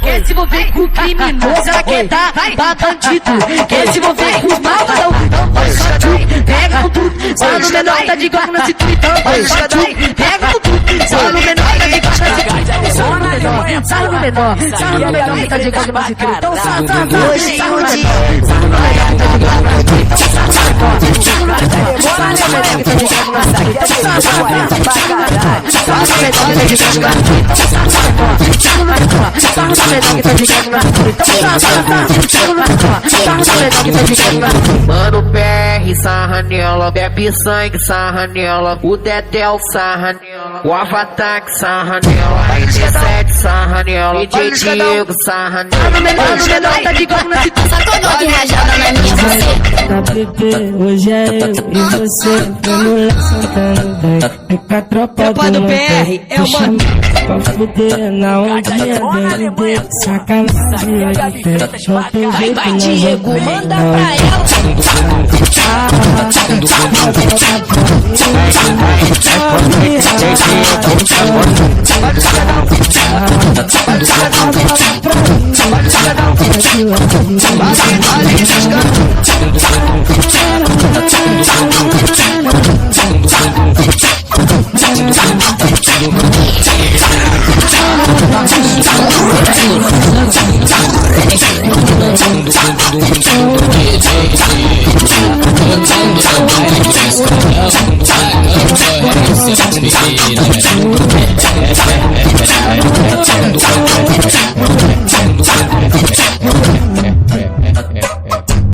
Quer se envolver com criminoso, ela quer dar pra bandido. Quer se envolver com os malvadão, então só tchu, pega com tudo. Só no menor tá de guarda na cintura, então só tchu, pega com tudo. Só no menor tá de guarda na cintura, só no menor, sarro no menor, sarro no menor tá de guarda na cintura, então sarro no menor, sarro no menor, sarro no menor tá de guarda na cintura, então sarro no menor, sarro no menor tá de guarda na cintura, então sarro no menor, sarro no menor tá de guarda na cintura. Mano, PR, sarra nela, bebe sangue, sarra nela, o Dedéu, sarra nela, o Avatar, sarra nela, a IT7, sarra nela, DJ Diego, sarra nela. No menor tá de guarda na cintura. Sacodou de rajada na minha buceta. Tá bebê, hoje é eu e você. Vamos lá sentando bem. É com a tropa do PR, é o mano. Pra fuder na ondinha dele. Sacanagem hoje tem. Só tem jeito, Vai, Diego, manda pra ela. Vai,